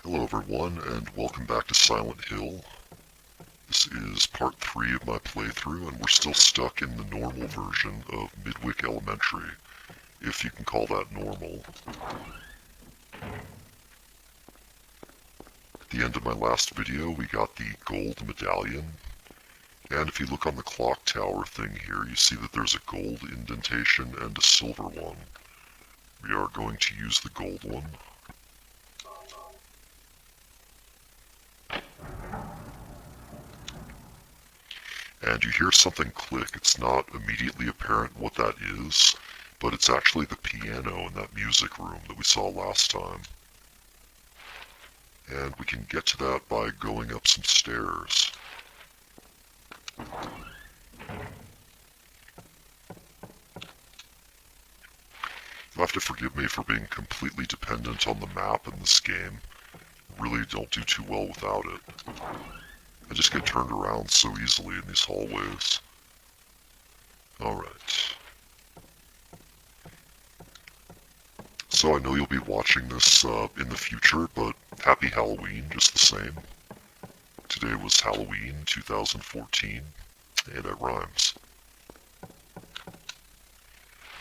Hello everyone, and welcome back to Silent Hill. This is part 3 of my playthrough, and we're still stuck in the normal version of Midwich Elementary, if you can call that normal. At the end of my last video, we got the gold medallion, and if you look on the clock tower thing here, you see that there's a gold indentation and a silver one. We are going to use the gold one. And you hear something click. It's not immediately apparent what that is, but it's actually the piano in that music room that we saw last time. And we can get to that by going up some stairs. You'll have to forgive me for being completely dependent on the map in this game. I really don't do too well without it. I just get turned around so easily in these hallways. Alright. So I know you'll be watching this in the future, but happy Halloween just the same. Today was Halloween 2014, and it rhymes.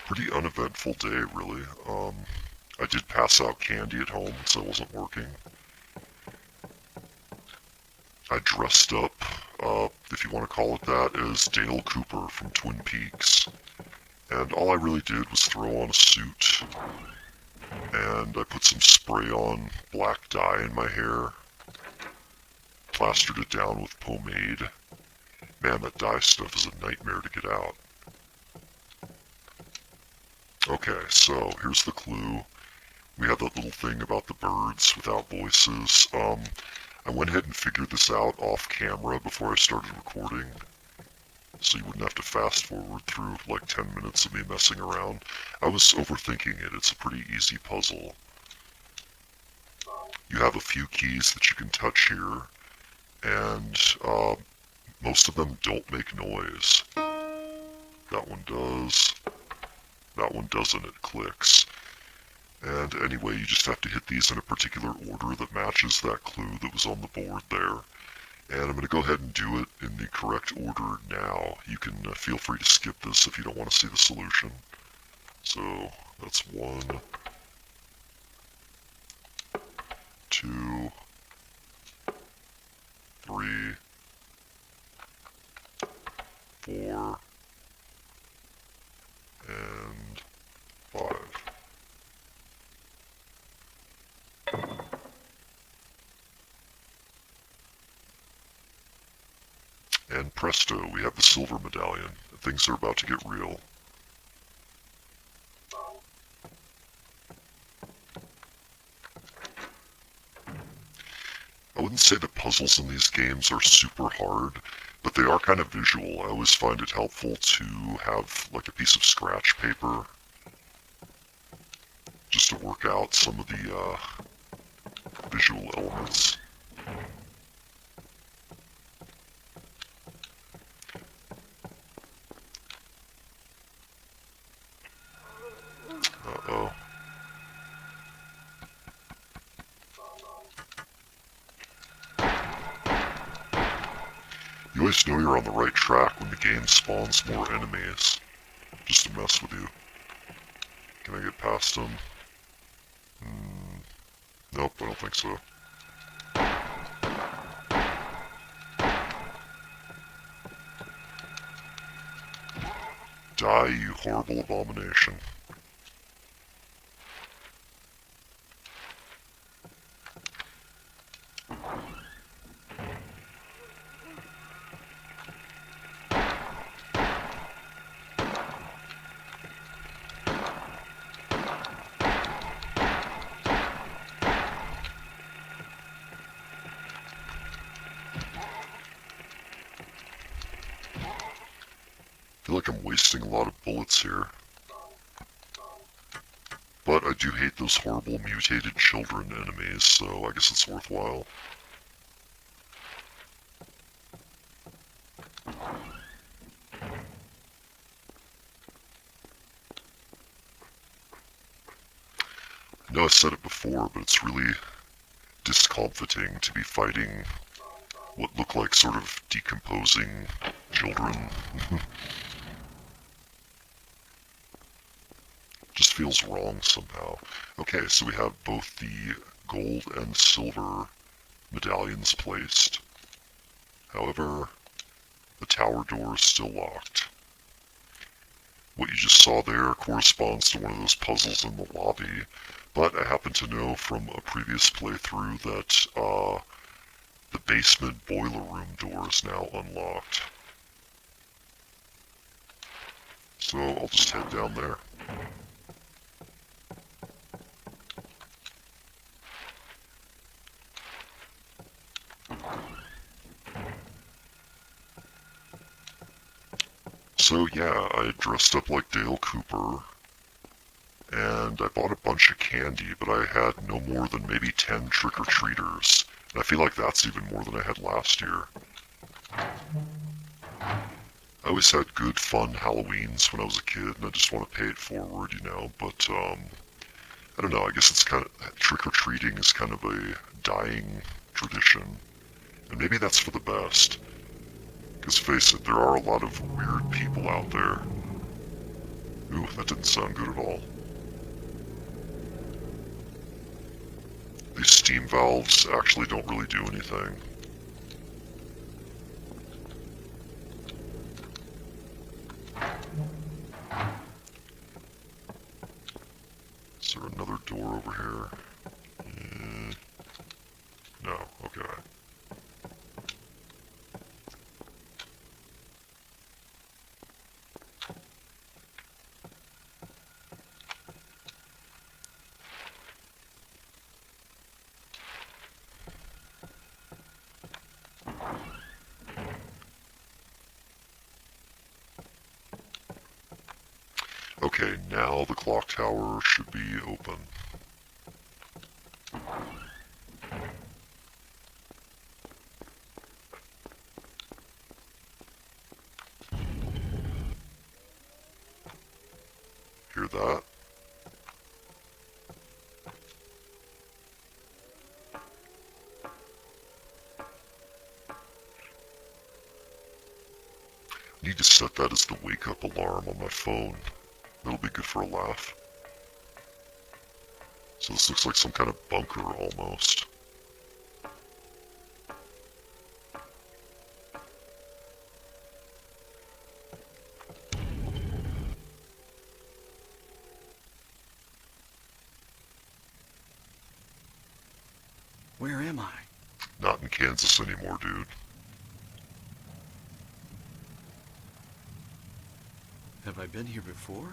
Pretty uneventful day, really. I did pass out candy at home, so it wasn't working. I dressed up, if you want to call it that, as Dale Cooper from Twin Peaks. And all I really did was throw on a suit, and I put some spray-on black dye in my hair, plastered it down with pomade. Man, that dye stuff is a nightmare to get out. Okay, so here's the clue. We have that little thing about the birds without voices. I went ahead and figured this out off camera before I started recording, so you wouldn't have to fast forward through like 10 minutes of me messing around. I was overthinking it. It's a pretty easy puzzle. You have a few keys that you can touch here, and most of them don't make noise. That one does. That one doesn't. It clicks. And anyway, you just have to hit these in a particular order that matches that clue that was on the board there. And I'm going to go ahead and do it in the correct order now. You can feel free to skip this if you don't want to see the solution. So that's 1, 2, 3, 4, and 5. And presto, we have the silver medallion. Things are about to get real. I wouldn't say the puzzles in these games are super hard, but they are kind of visual. I always find it helpful to have like a piece of scratch paper just to work out some of the visual elements. Uh-oh. You always know you're on the right track when the game spawns more enemies, just to mess with you. Can I get past them? Nope, I don't think so. Die, you horrible abomination. I feel like I'm wasting a lot of bullets here. But I do hate those horrible mutated children enemies, so I guess it's worthwhile. I know I said it before, but it's really comforting to be fighting what look like sort of decomposing children. Just feels wrong somehow. Okay, so we have both the gold and silver medallions placed. However, the tower door is still locked. What you just saw there corresponds to one of those puzzles in the lobby, but I happen to know from a previous playthrough that the basement boiler room door is now unlocked. So I'll just head down there. So yeah, I dressed up like Dale Cooper, and I bought a bunch of candy, but I had no more than maybe 10 trick-or-treaters, and I feel like that's even more than I had last year. I always had good, fun Halloweens when I was a kid, and I just want to pay it forward, you know, but, I don't know, I guess it's kind of, trick-or-treating is kind of a dying tradition, and maybe that's for the best. Because face it, there are a lot of weird people out there. Ooh, that didn't sound good at all. These steam valves actually don't really do anything. Is there another door over here? No, okay. Okay, now the clock tower should be open. Hear that? I need to set that as the wake-up alarm on my phone. That'll be good for a laugh. So this looks like some kind of bunker almost. Where am I? Not in Kansas anymore, dude. Have I been here before?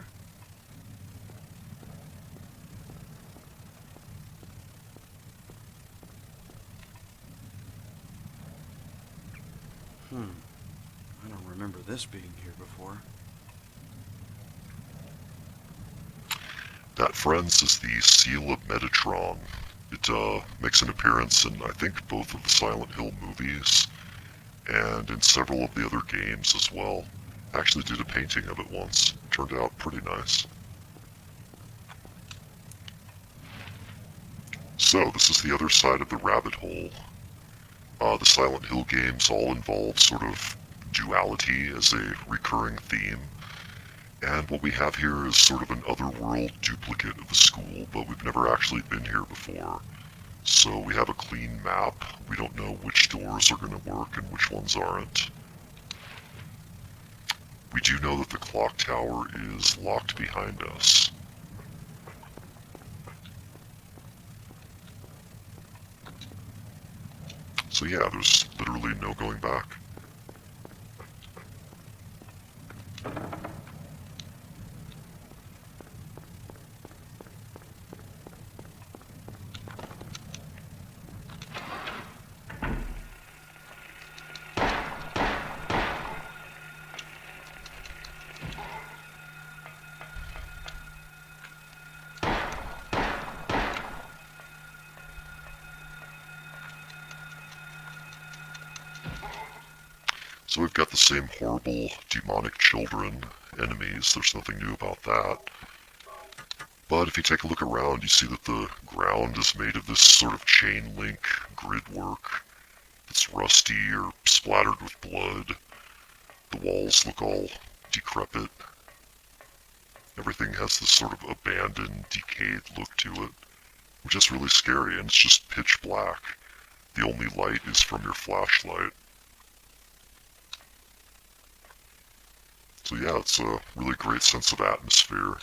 I don't remember this being here before. That, friends, is the Seal of Metatron. It makes an appearance in, I think, both of the Silent Hill movies and in several of the other games as well. I actually did a painting of it once. It turned out pretty nice. So, this is the other side of the rabbit hole. The Silent Hill games all involve sort of duality as a recurring theme. And what we have here is sort of an Otherworld duplicate of the school, but we've never actually been here before. So we have a clean map. We don't know which doors are going to work and which ones aren't. We do know that the clock tower is locked behind us. So yeah, there's literally no going back. So we've got the same horrible demonic children enemies. There's nothing new about that. But if you take a look around, you see that the ground is made of this sort of chain link grid work that's rusty or splattered with blood. The walls look all decrepit. Everything has this sort of abandoned, decayed look to it, which is really scary, and it's just pitch black. The only light is from your flashlight. So yeah, it's a really great sense of atmosphere.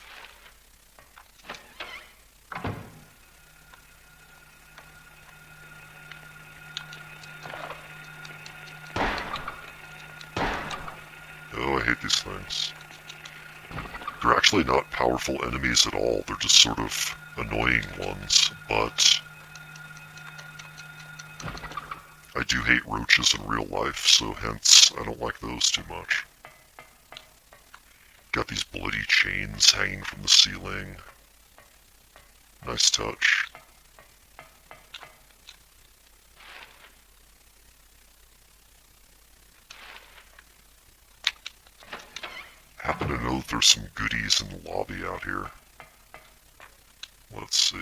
Oh, I hate these things. They're actually not powerful enemies at all. They're just sort of annoying ones, but I do hate roaches in real life, so hence I don't like those too much. Got these bloody chains hanging from the ceiling. Nice touch. Happen to know that there's some goodies in the lobby out here. Let's see.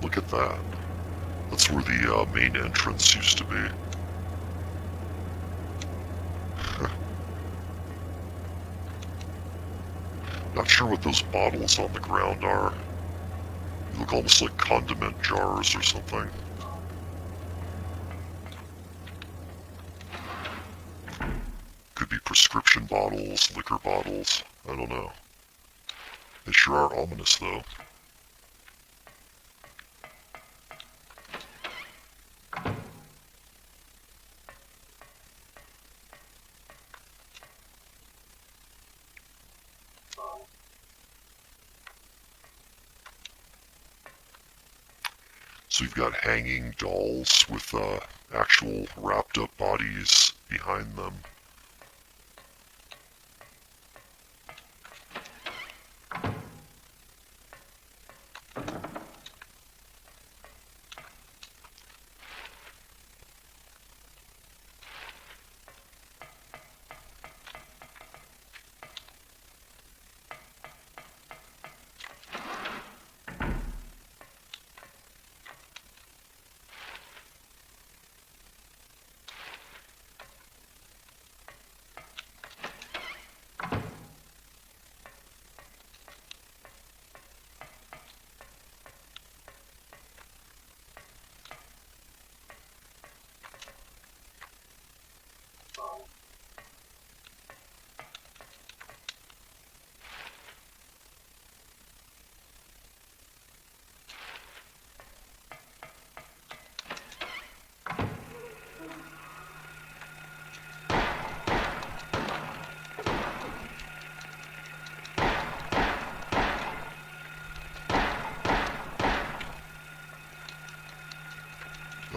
Look at that. That's where the main entrance used to be. Not sure what those bottles on the ground are. They look almost like condiment jars or something. Could be prescription bottles, liquor bottles. I don't know. They sure are ominous, though. So you've got hanging dolls with actual wrapped up bodies behind them.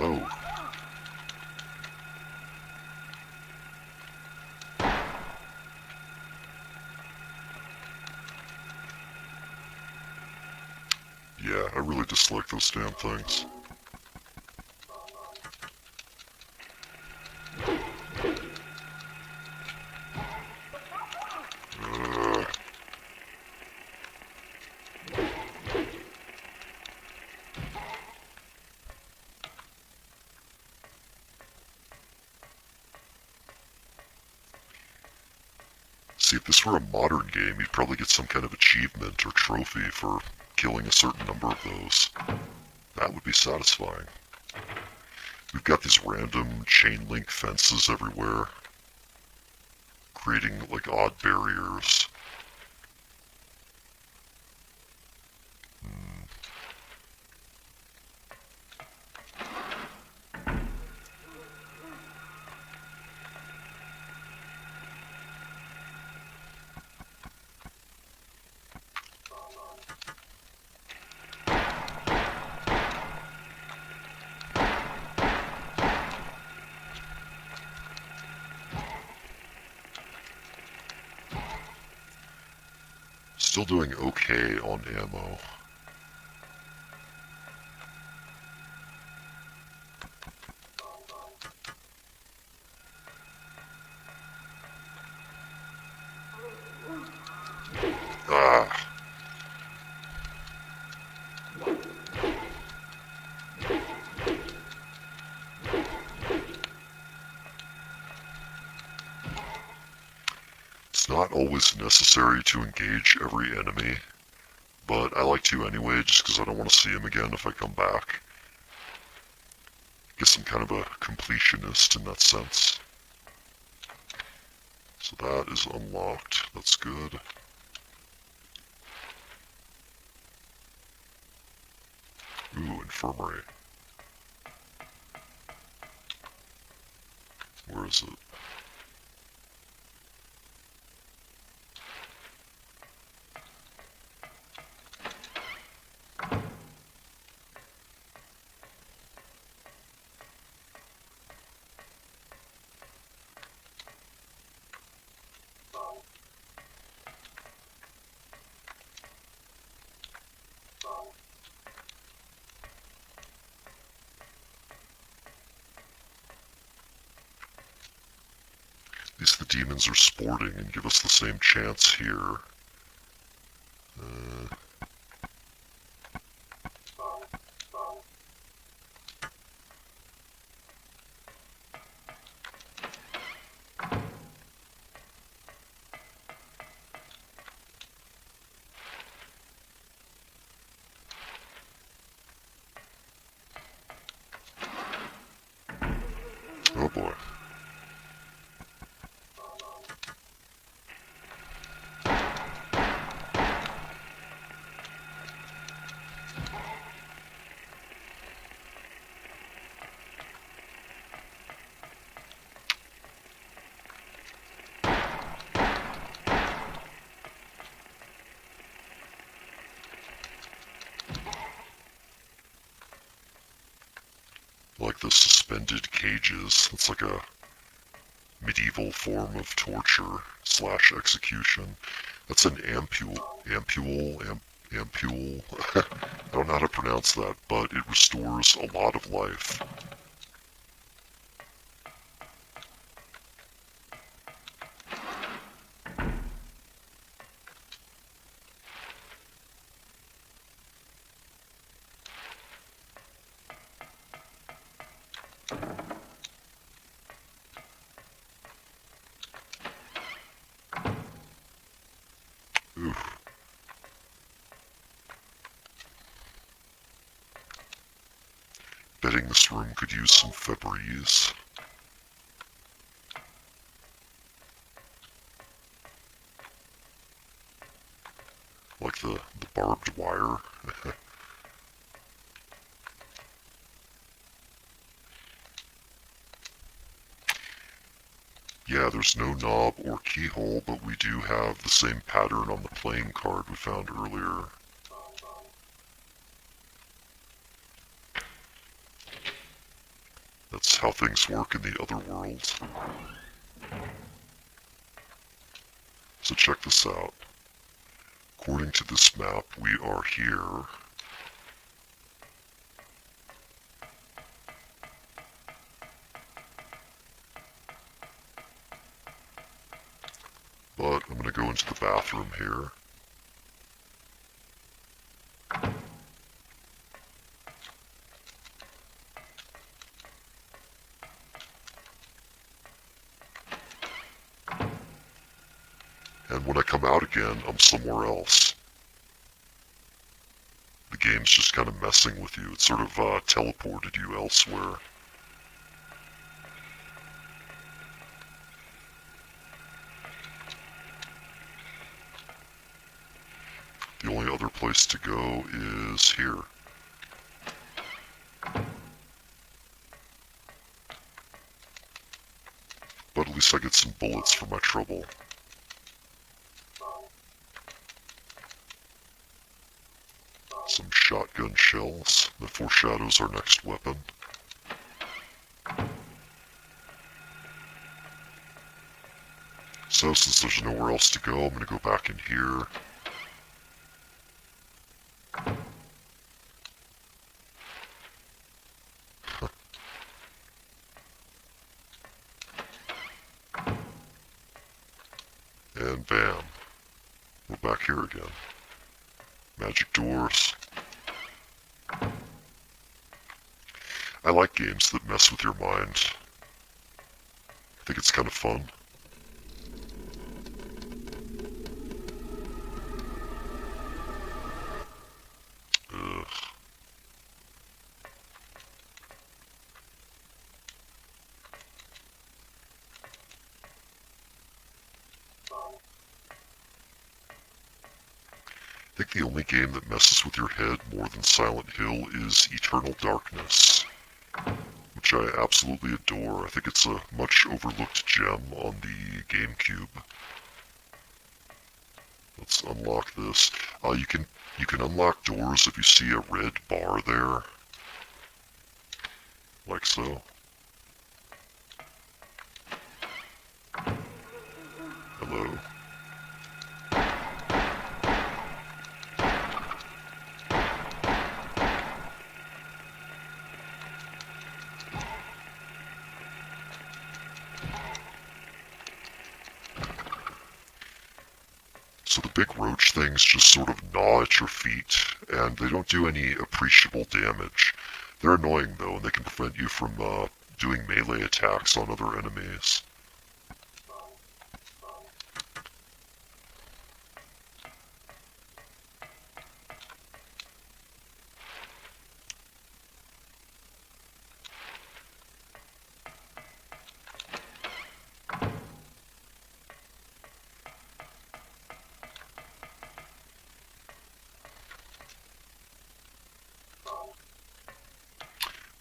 Oh. Yeah, I really dislike those damn things. Uh, See, if this were a modern game, you'd probably get some kind of achievement or trophy for killing a certain number of those. That would be satisfying. We've got these random chain link fences everywhere, creating like odd barriers. Still doing okay on ammo. Ah! It's not always necessary to engage every enemy, but I like to anyway just because I don't want to see him again if I come back. Guess I'm kind of a completionist in that sense. So that is unlocked. That's good. Ooh, infirmary. Where is it? At least the demons are sporting and give us the same chance here. Oh boy. Like the suspended cages. It's like a medieval form of torture / execution. That's an ampule. I don't know how to pronounce that, but it restores a lot of life. Oof. Betting this room could use some Febreze. Like the barbed wire. Yeah, there's no knob or keyhole, but we do have the same pattern on the playing card we found earlier. That's how things work in the Otherworld. So check this out. According to this map, we are here. But I'm going to go into the bathroom here. And when I come out again, I'm somewhere else. The game's just kind of messing with you. It sort of teleported you elsewhere. The only other place to go is here. But at least I get some bullets for my trouble. Some shotgun shells that foreshadows our next weapon. So since there's nowhere else to go, I'm going to go back in here And bam, we're back here again. Magic doors. I like games that mess with your mind. I think it's kind of fun. Ugh. I think the only game that messes with your head more than Silent Hill is Eternal Darkness, which I absolutely adore. I think it's a much overlooked gem on the GameCube. Let's unlock this. You can unlock doors if you see a red bar there, like so. Hello. So the big roach things just sort of gnaw at your feet, and they don't do any appreciable damage. They're annoying though, and they can prevent you from doing melee attacks on other enemies.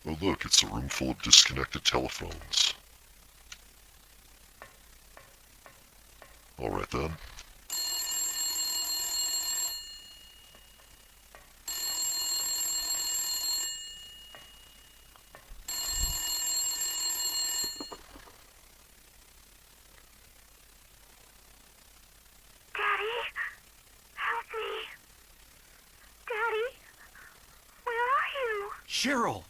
Oh look, it's a room full of disconnected telephones. Alright then. Daddy? Help me. Daddy? Where are you? Cheryl!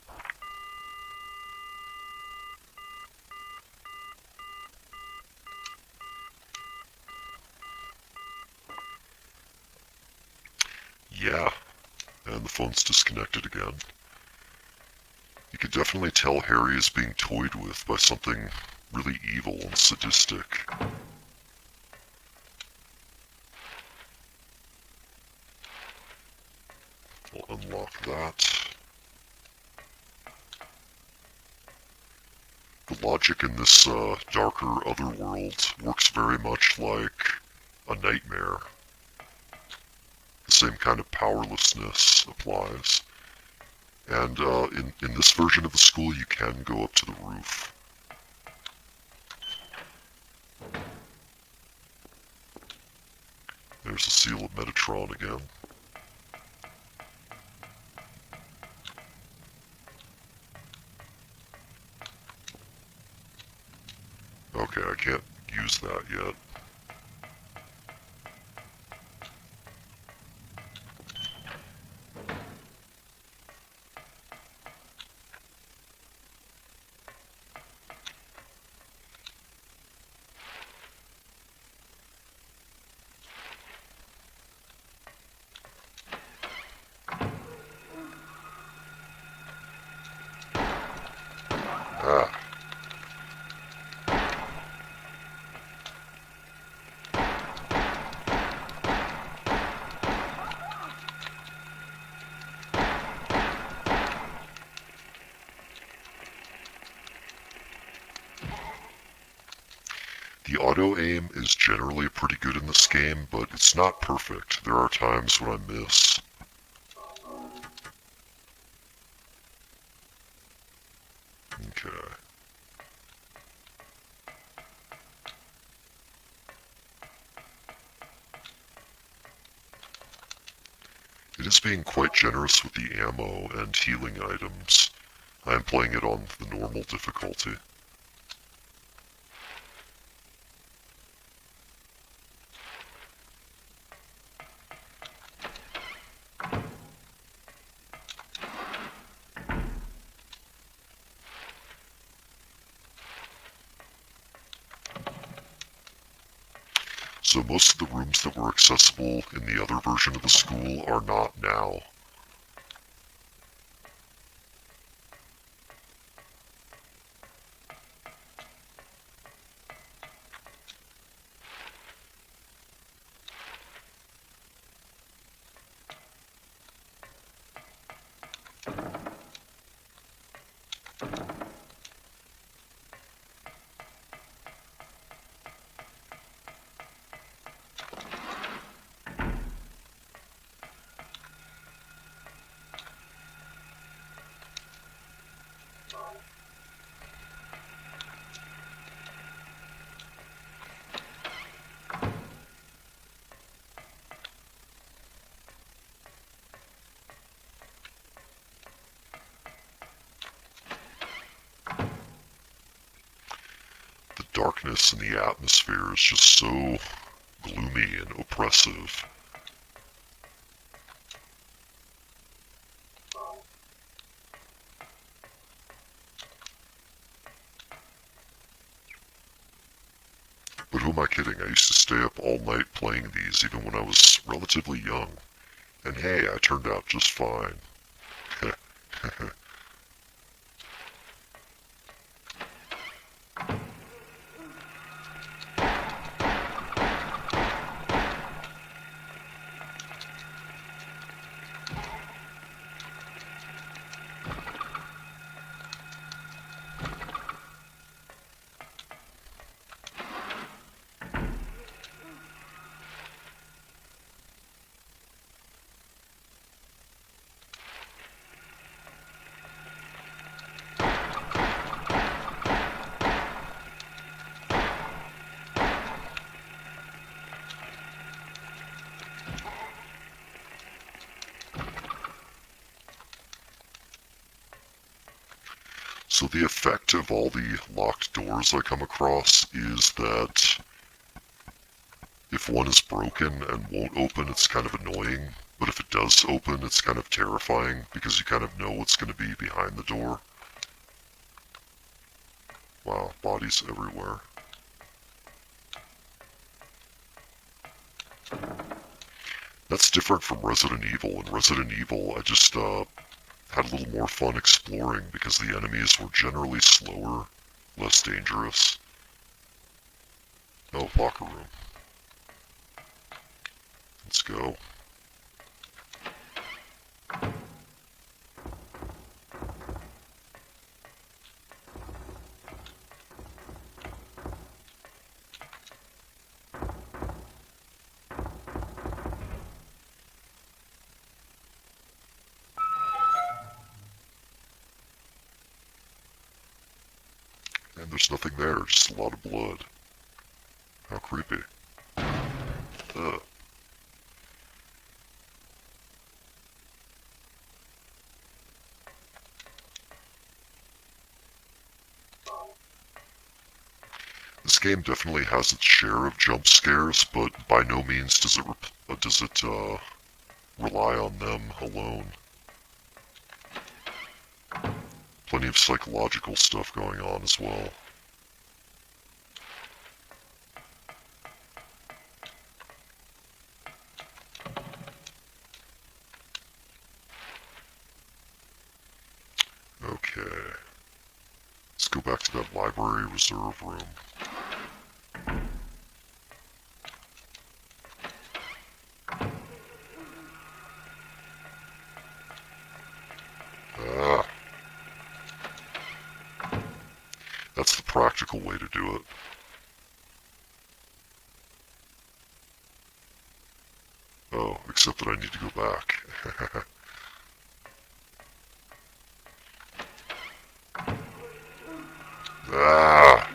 Yeah, and the phone's disconnected again. You can definitely tell Harry is being toyed with by something really evil and sadistic. I'll unlock that. The logic in this darker Otherworld works very much like a nightmare. The same kind of powerlessness applies. And in this version of the school, you can go up to the roof. There's the seal of Metatron again. Okay, I can't use that yet. Ah. The auto-aim is generally pretty good in this game, but it's not perfect. There are times when I miss. Okay. It is being quite generous with the ammo and healing items. I am playing it on the normal difficulty. So most of the rooms that were accessible in the other version of the school are not now. The darkness in the atmosphere is just so gloomy and oppressive. But who am I kidding? I used to stay up all night playing these even when I was relatively young. And hey, I turned out just fine. So the effect of all the locked doors I come across is that if one is broken and won't open, it's kind of annoying. But if it does open, it's kind of terrifying because you kind of know what's going to be behind the door. Wow, bodies everywhere. That's different from Resident Evil. In Resident Evil, I just had a little more fun exploring because the enemies were generally slower, less dangerous. Oh, locker room. Let's go. And there's nothing there, just a lot of blood. How creepy. Ugh. This game definitely has its share of jump scares, but by no means does it rely on them alone. Plenty of psychological stuff going on as well. Okay. Let's go back to that library reserve room. Ah. That's the practical way to do it. Oh, except that I need to go back. Ah!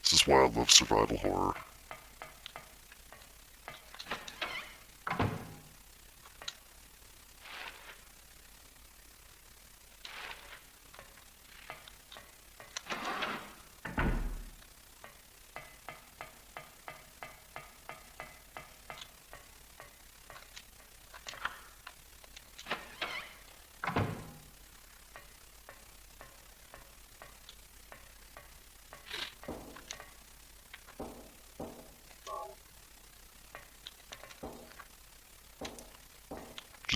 This is why I love survival horror.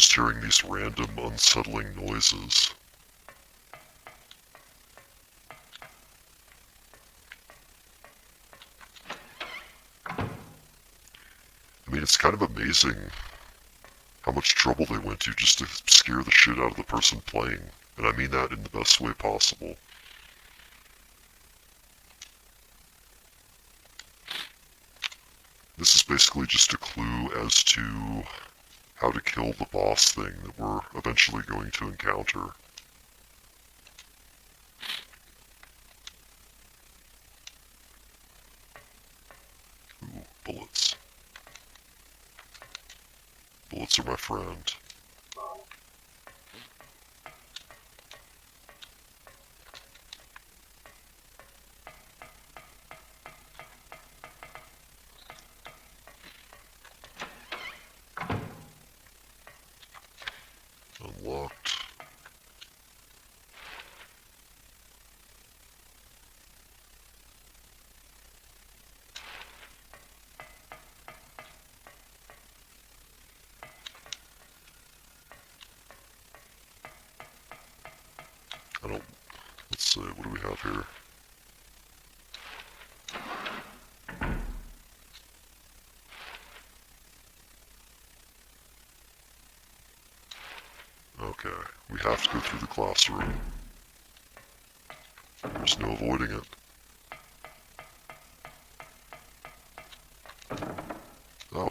just hearing these random unsettling noises. I mean, it's kind of amazing how much trouble they went to just to scare the shit out of the person playing. And I mean that in the best way possible. This is basically just a clue as to how to kill the boss thing that we're eventually going to encounter. Ooh, bullets. Bullets are my friend. Unlocked. Let's see, what do we have here? Okay, we have to go through the classroom. There's no avoiding it. Oh.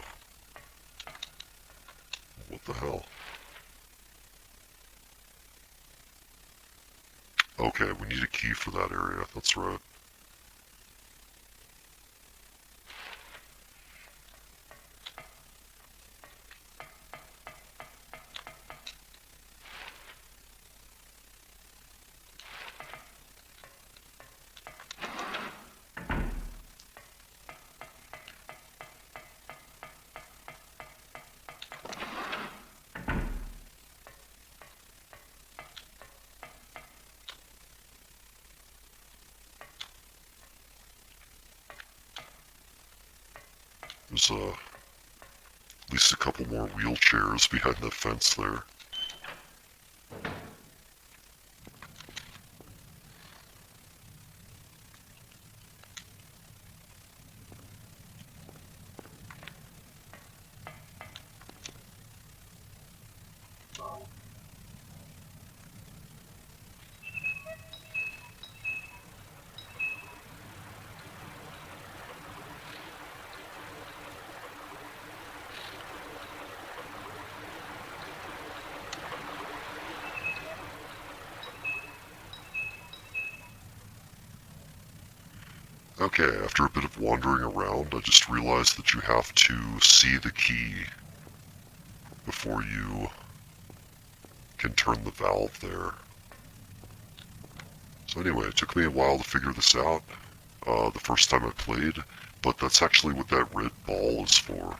What the hell? Okay, we need a key for that area, that's right. There's at least a couple more wheelchairs behind that fence there. Okay, after a bit of wandering around, I just realized that you have to see the key before you can turn the valve there. So anyway, it took me a while to figure this out the first time I played, but that's actually what that red ball is for.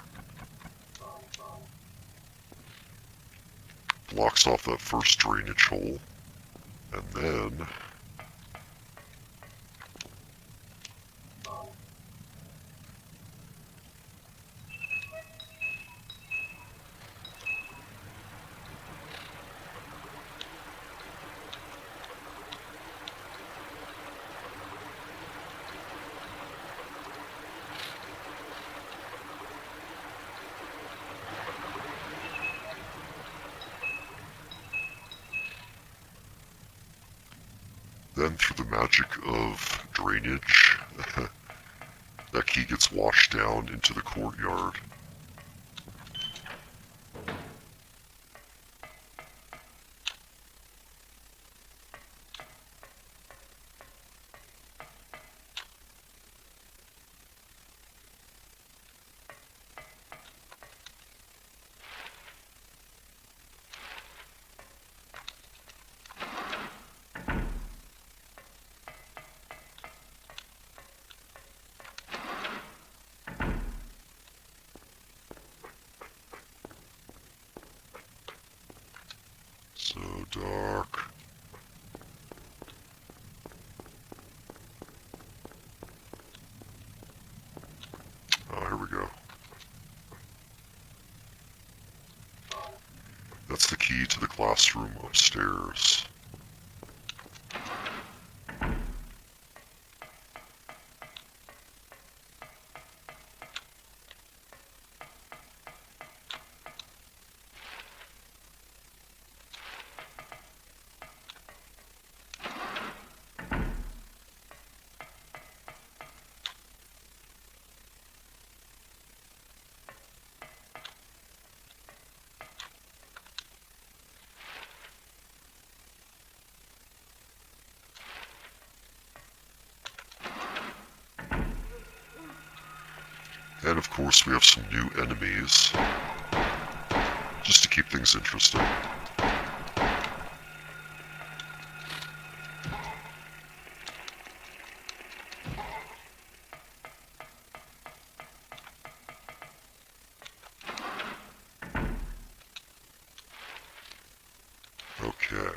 Blocks off that first drainage hole, and then through the magic of drainage, that key gets washed down into the courtyard. So dark. Oh, here we go. That's the key to the classroom upstairs. And of course we have some new enemies, just to keep things interesting. Okay.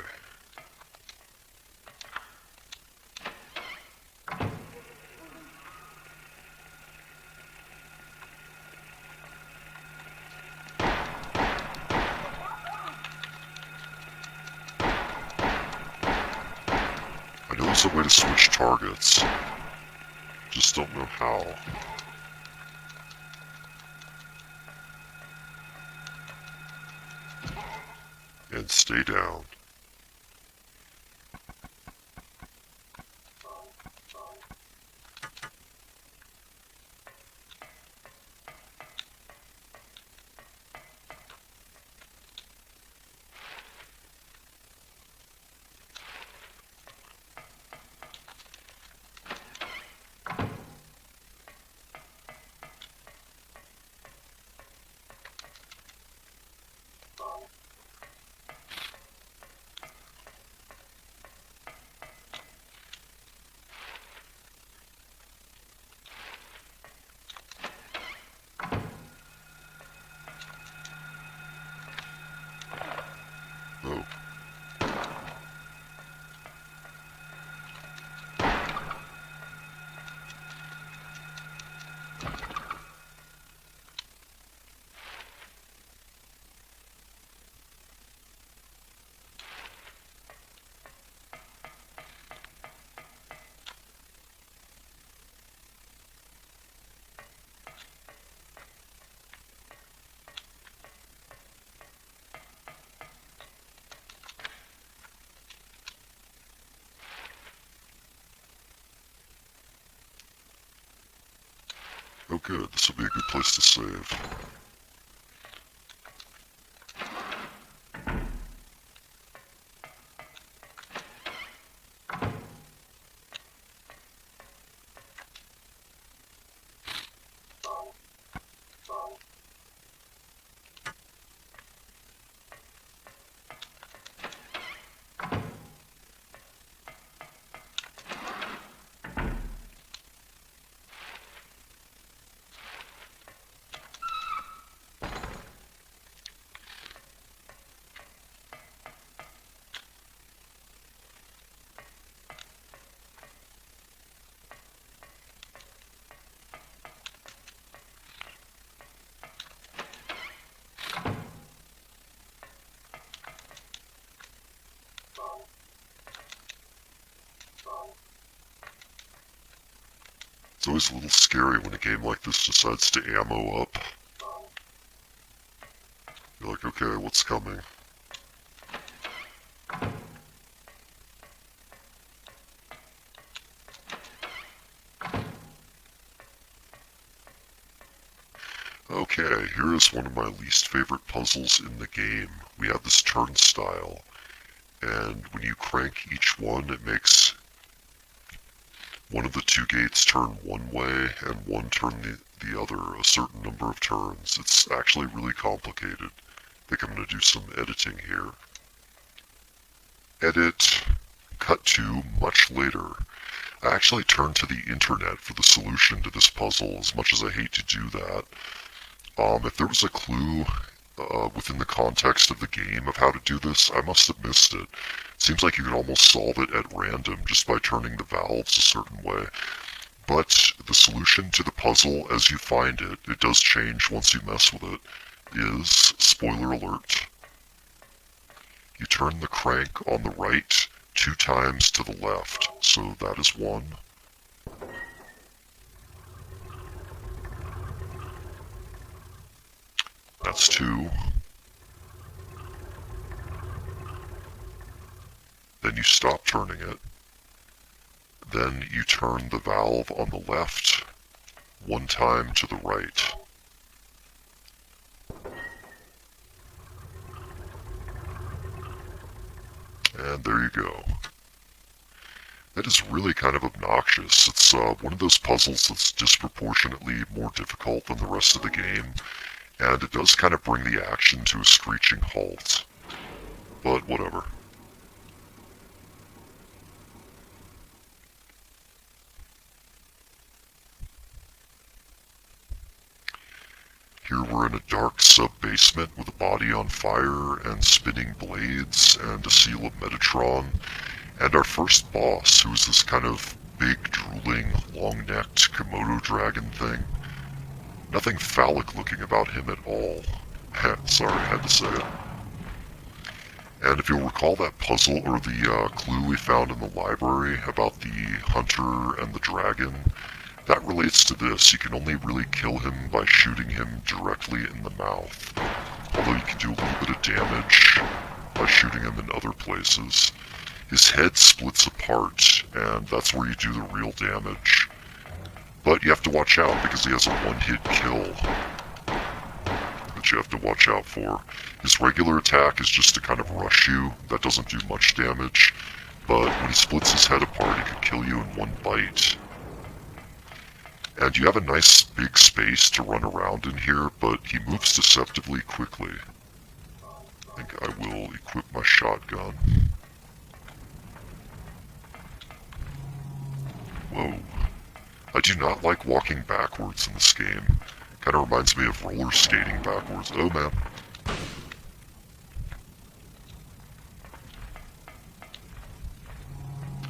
I know there's a way to switch targets, just don't know how. And stay down. Oh. Oh good, this will be a good place to save. It's always a little scary when a game like this decides to ammo up. You're like, okay, what's coming? Okay, here is one of my least favorite puzzles in the game. We have this turnstile, and when you crank each one, it makes one of the two gates turn one way and one turn the other a certain number of turns. It's actually really complicated. I think I'm going to do some editing here. Edit, cut to much later. I actually turned to the internet for the solution to this puzzle, as much as I hate to do that. If there was a clue within the context of the game of how to do this, I must have missed it. It seems like you can almost solve it at random just by turning the valves a certain way. But the solution to the puzzle as you find it, it does change once you mess with it, is, spoiler alert, You turn the crank on the right 2 times to the left, so that is 1. That's 2. Then you stop turning it. Then you turn the valve on the left 1 time to the right. And there you go. That is really kind of obnoxious. It's one of those puzzles that's disproportionately more difficult than the rest of the game, and it does kind of bring the action to a screeching halt. But whatever. Here we're in a dark sub-basement with a body on fire and spinning blades and a seal of Metatron, and our first boss, who's this kind of big, drooling, long-necked Komodo dragon thing. Nothing phallic-looking about him at all. Sorry, I had to say it. And if you'll recall that puzzle or the clue we found in the library about the hunter and the dragon, that relates to this. You can only really kill him by shooting him directly in the mouth. Although you can do a little bit of damage by shooting him in other places. His head splits apart, and that's where you do the real damage. But you have to watch out because he has a one-hit kill that you have to watch out for. His regular attack is just to kind of rush you. That doesn't do much damage. But when he splits his head apart, he can kill you in one bite. And you have a nice big space to run around in here, but he moves deceptively quickly. I think I will equip my shotgun. Whoa. I do not like walking backwards in this game. Kind of reminds me of roller skating backwards. Oh man.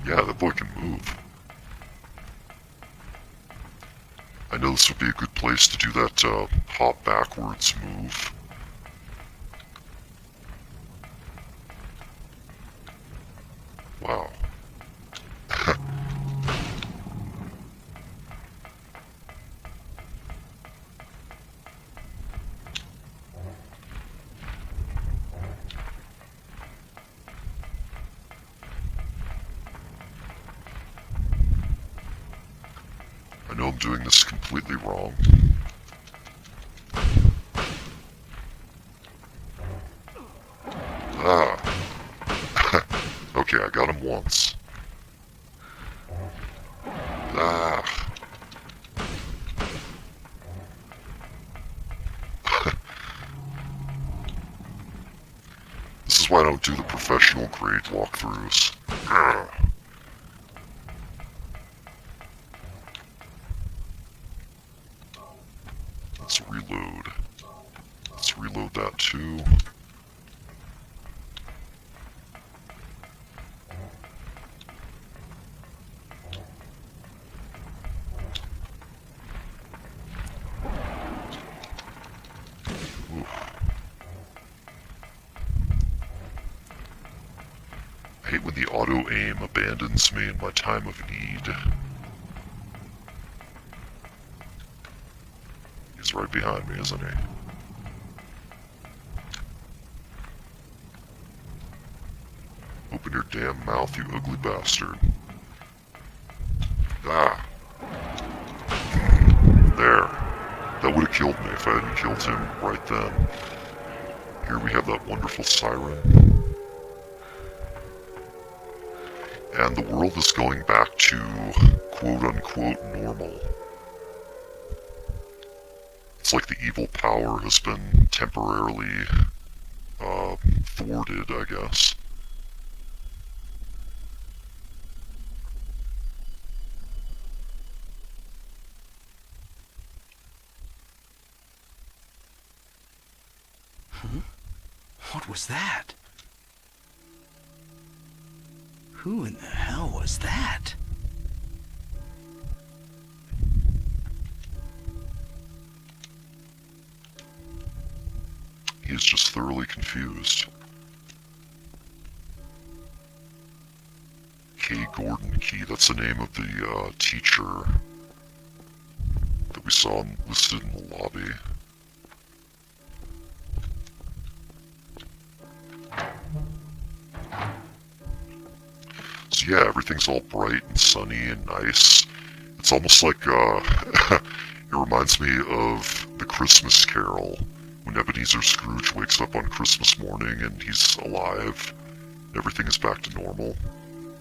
Yeah, that boy can move. I know this would be a good place to do that hop backwards move. Wow. I know I'm doing this completely wrong. Ah. Okay, I got him once. Ah. This is why I don't do the professional grade walkthroughs. Ah. Let's reload. Let's reload that too. I hate when the auto-aim abandons me in my time of need. He's right behind me, isn't he? Open your damn mouth, you ugly bastard. Ah. There. That would have killed me if I hadn't killed him right then. Here we have that wonderful siren. And the world is going back to quote-unquote normal. It's like the evil power has been temporarily thwarted, I guess. Huh? What was that? Who in the hell was that? He is just thoroughly confused. K. Gordon Key. That's the name of the teacher that we saw listed in the lobby. So yeah, everything's all bright and sunny and nice. It's almost like, it reminds me of The Christmas Carol, when Ebenezer Scrooge wakes up on Christmas morning and he's alive, and everything is back to normal.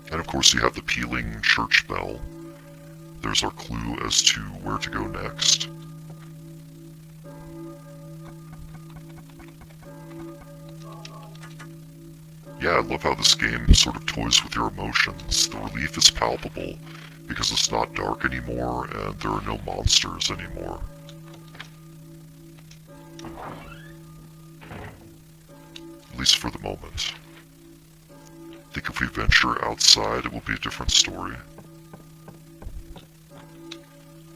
And of course you have the pealing church bell. There's our clue as to where to go next. Yeah, I love how this game sort of toys with your emotions. The relief is palpable because it's not dark anymore and there are no monsters anymore. At least for the moment. I think if we venture outside, it will be a different story.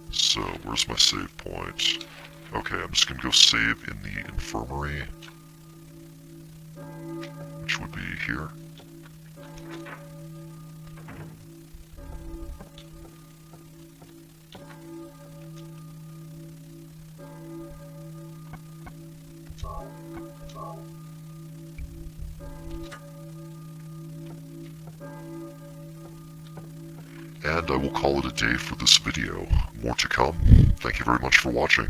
So, where's my save point? Okay, I'm just gonna go save in the infirmary, which would be here. And I will call it a day for this video. More to come. Thank you very much for watching.